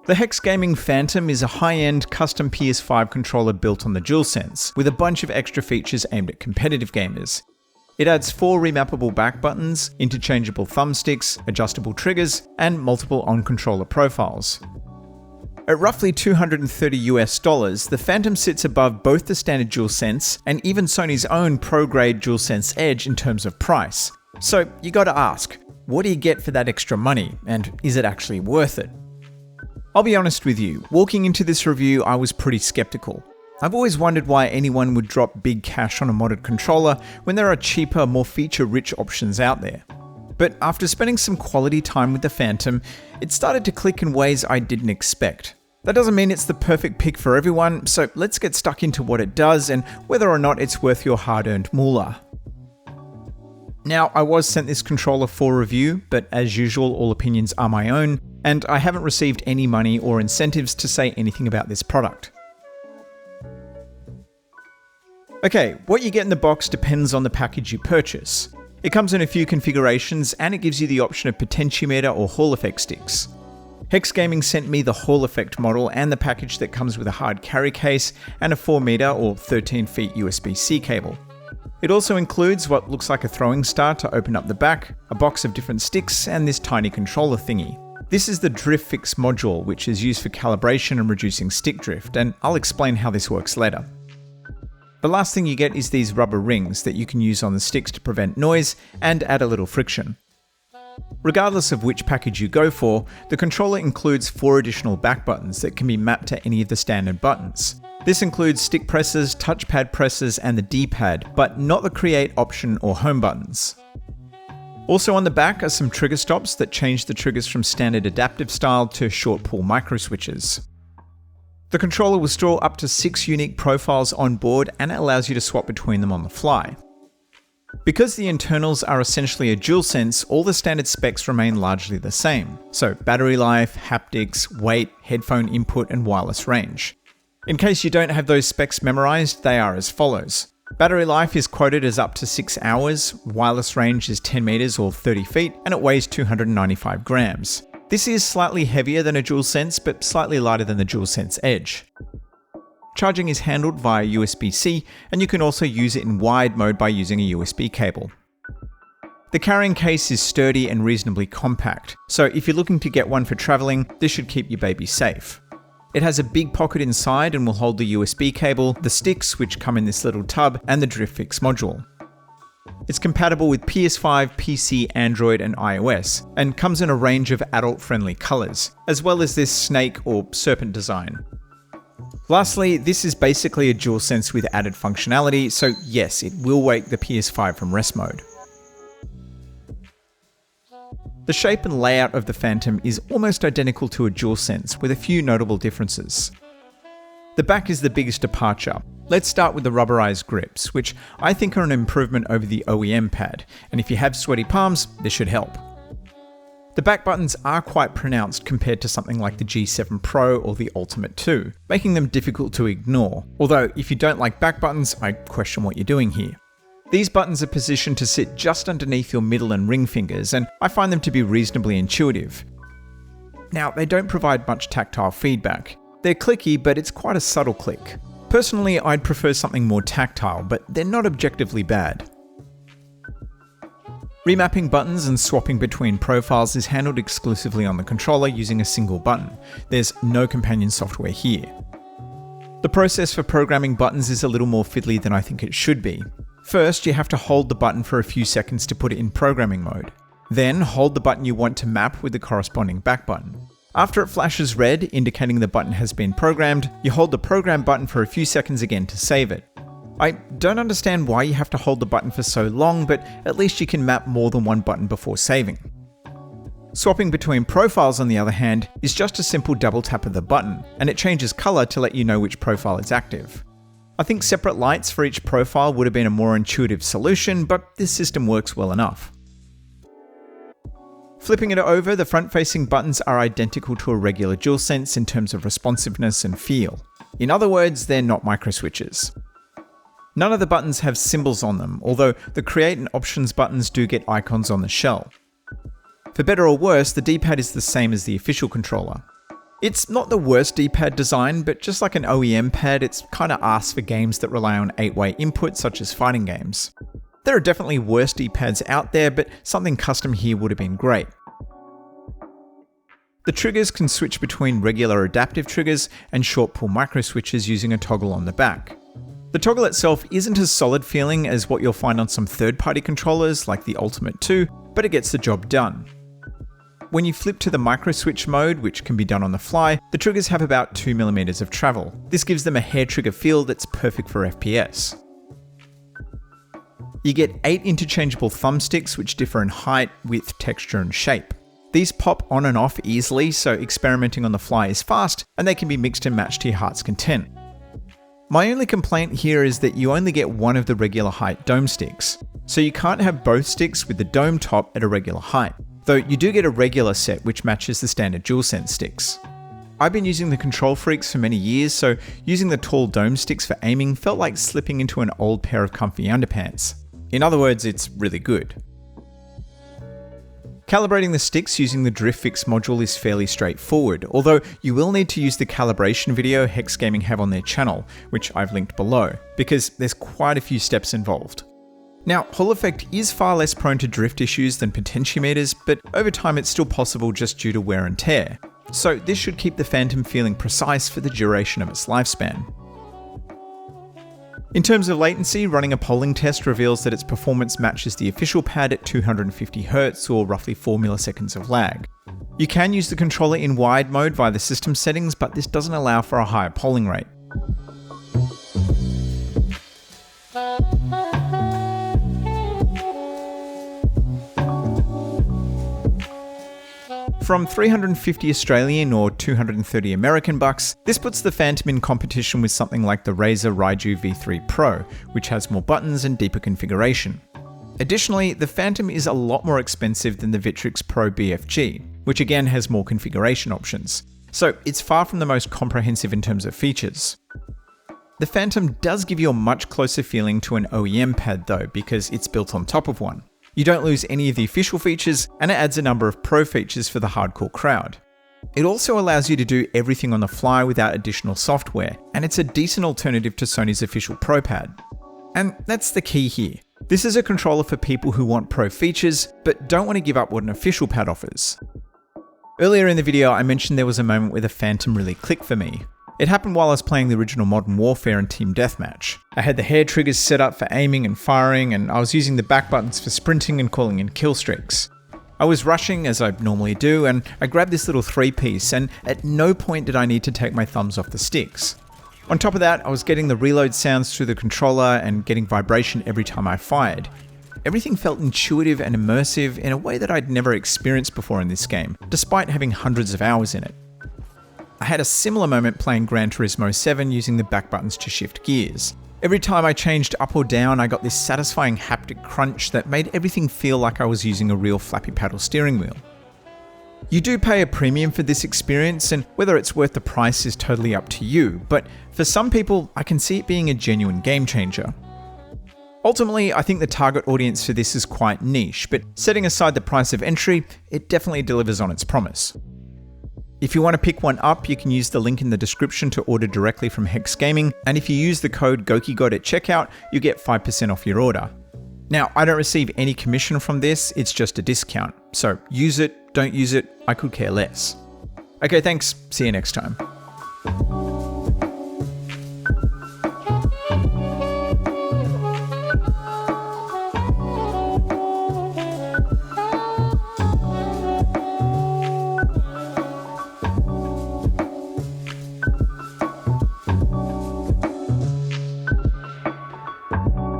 The HEXGaming Phantom is a high-end custom PS5 controller built on the DualSense, with a bunch of extra features aimed at competitive gamers. It adds 4 remappable back buttons, interchangeable thumbsticks, adjustable triggers, and multiple on-controller profiles. At roughly $230, the Phantom sits above both the standard DualSense and even Sony's own pro-grade DualSense Edge in terms of price. So you gotta ask, what do you get for that extra money, and is it actually worth it? I'll be honest with you, walking into this review I was pretty skeptical. I've always wondered why anyone would drop big cash on a modded controller when there are cheaper, more feature-rich options out there. But after spending some quality time with the Phantom, it started to click in ways I didn't expect. That doesn't mean it's the perfect pick for everyone, so let's get stuck into what it does and whether or not it's worth your hard-earned moolah. Now, I was sent this controller for review, but as usual, all opinions are my own, and I haven't received any money or incentives to say anything about this product. Okay, what you get in the box depends on the package you purchase. It comes in a few configurations and it gives you the option of potentiometer or Hall effect sticks. HEXGaming sent me the Hall effect model and the package that comes with a hard carry case and a 4 meter or 13 feet USB-C cable. It also includes what looks like a throwing star to open up the back, a box of different sticks, and this tiny controller thingy. This is the Drift Fix module, which is used for calibration and reducing stick drift, and I'll explain how this works later. The last thing you get is these rubber rings that you can use on the sticks to prevent noise and add a little friction. Regardless of which package you go for, the controller includes 4 additional back buttons that can be mapped to any of the standard buttons. This includes stick presses, touchpad presses, and the D-pad, but not the create option or home buttons. Also on the back are some trigger stops that change the triggers from standard adaptive style to short pull micro switches. The controller will store up to 6 unique profiles on board and it allows you to swap between them on the fly. Because the internals are essentially a DualSense, all the standard specs remain largely the same. So battery life, haptics, weight, headphone input, and wireless range. In case you don't have those specs memorized, they are as follows. Battery life is quoted as up to 6 hours, wireless range is 10 meters or 30 feet, and it weighs 295 grams. This is slightly heavier than a DualSense, but slightly lighter than the DualSense Edge. Charging is handled via USB-C, and you can also use it in wired mode by using a USB cable. The carrying case is sturdy and reasonably compact, so if you're looking to get one for traveling, this should keep your baby safe. It has a big pocket inside and will hold the USB cable, the sticks which come in this little tub, and the Drift Fix module. It's compatible with PS5, PC, Android, and iOS, and comes in a range of adult-friendly colors, as well as this snake or serpent design. Lastly, this is basically a DualSense with added functionality, so yes, it will wake the PS5 from rest mode. The shape and layout of the Phantom is almost identical to a DualSense, with a few notable differences. The back is the biggest departure. Let's start with the rubberized grips, which I think are an improvement over the OEM pad, and if you have sweaty palms, this should help. The back buttons are quite pronounced compared to something like the G7 Pro or the Ultimate 2, making them difficult to ignore, although if you don't like back buttons, I question what you're doing here. These buttons are positioned to sit just underneath your middle and ring fingers, and I find them to be reasonably intuitive. Now, they don't provide much tactile feedback. They're clicky, but it's quite a subtle click. Personally, I'd prefer something more tactile, but they're not objectively bad. Remapping buttons and swapping between profiles is handled exclusively on the controller using a single button. There's no companion software here. The process for programming buttons is a little more fiddly than I think it should be. First, you have to hold the button for a few seconds to put it in programming mode. Then, hold the button you want to map with the corresponding back button. After it flashes red, indicating the button has been programmed, you hold the program button for a few seconds again to save it. I don't understand why you have to hold the button for so long, but at least you can map more than one button before saving. Swapping between profiles, on the other hand, is just a simple double tap of the button, and it changes color to let you know which profile is active. I think separate lights for each profile would have been a more intuitive solution, but this system works well enough. Flipping it over, the front-facing buttons are identical to a regular DualSense in terms of responsiveness and feel. In other words, they're not micro switches. None of the buttons have symbols on them, although the Create and Options buttons do get icons on the shell. For better or worse, the D-pad is the same as the official controller. It's not the worst D-pad design, but just like an OEM pad, it's kind of asked for games that rely on 8-way input, such as fighting games. There are definitely worse D-pads out there, but something custom here would have been great. The triggers can switch between regular adaptive triggers and short pull micro switches using a toggle on the back. The toggle itself isn't as solid feeling as what you'll find on some third-party controllers like the Ultimate 2, but it gets the job done. When you flip to the micro switch mode, which can be done on the fly, the triggers have about 2mm of travel. This gives them a hair trigger feel that's perfect for FPS. You get 8 interchangeable thumbsticks which differ in height, width, texture and shape. These pop on and off easily, so experimenting on the fly is fast, and they can be mixed and matched to your heart's content. My only complaint here is that you only get one of the regular height dome sticks, so you can't have both sticks with the dome top at a regular height, though you do get a regular set which matches the standard DualSense sticks. I've been using the Control Freaks for many years, so using the tall dome sticks for aiming felt like slipping into an old pair of comfy underpants. In other words, it's really good. Calibrating the sticks using the Drift Fix module is fairly straightforward, although you will need to use the calibration video HEXGaming have on their channel, which I've linked below, because there's quite a few steps involved. Now, Hall effect is far less prone to drift issues than potentiometers, but over time it's still possible just due to wear and tear. So this should keep the Phantom feeling precise for the duration of its lifespan. In terms of latency, running a polling test reveals that its performance matches the official pad at 250Hz or roughly 4 milliseconds of lag. You can use the controller in wide mode via the system settings, but this doesn't allow for a higher polling rate. From 350 Australian or 230 American bucks, this puts the Phantom in competition with something like the Razer Raiju V3 Pro, which has more buttons and deeper configuration. Additionally, the Phantom is a lot more expensive than the Victrix Pro BFG, which again has more configuration options. So it's far from the most comprehensive in terms of features. The Phantom does give you a much closer feeling to an OEM pad though, because it's built on top of one. You don't lose any of the official features, and it adds a number of pro features for the hardcore crowd. It also allows you to do everything on the fly without additional software, and it's a decent alternative to Sony's official Pro pad. And that's the key here. This is a controller for people who want pro features, but don't want to give up what an official pad offers. Earlier in the video, I mentioned there was a moment where the Phantom really clicked for me. It happened while I was playing the original Modern Warfare and Team Deathmatch. I had the hair triggers set up for aiming and firing, and I was using the back buttons for sprinting and calling in kill streaks. I was rushing, as I normally do, and I grabbed this little 3-piece, and at no point did I need to take my thumbs off the sticks. On top of that, I was getting the reload sounds through the controller and getting vibration every time I fired. Everything felt intuitive and immersive in a way that I'd never experienced before in this game, despite having hundreds of hours in it. I had a similar moment playing Gran Turismo 7 using the back buttons to shift gears. Every time I changed up or down, I got this satisfying haptic crunch that made everything feel like I was using a real flappy paddle steering wheel. You do pay a premium for this experience, and whether it's worth the price is totally up to you, but for some people, I can see it being a genuine game changer. Ultimately, I think the target audience for this is quite niche, but setting aside the price of entry, it definitely delivers on its promise. If you want to pick one up, you can use the link in the description to order directly from HEXGaming, and if you use the code Goukigod at checkout, you get 5% off your order. Now, I don't receive any commission from this, it's just a discount. So use it, don't use it, I could care less. Okay, thanks, see you next time.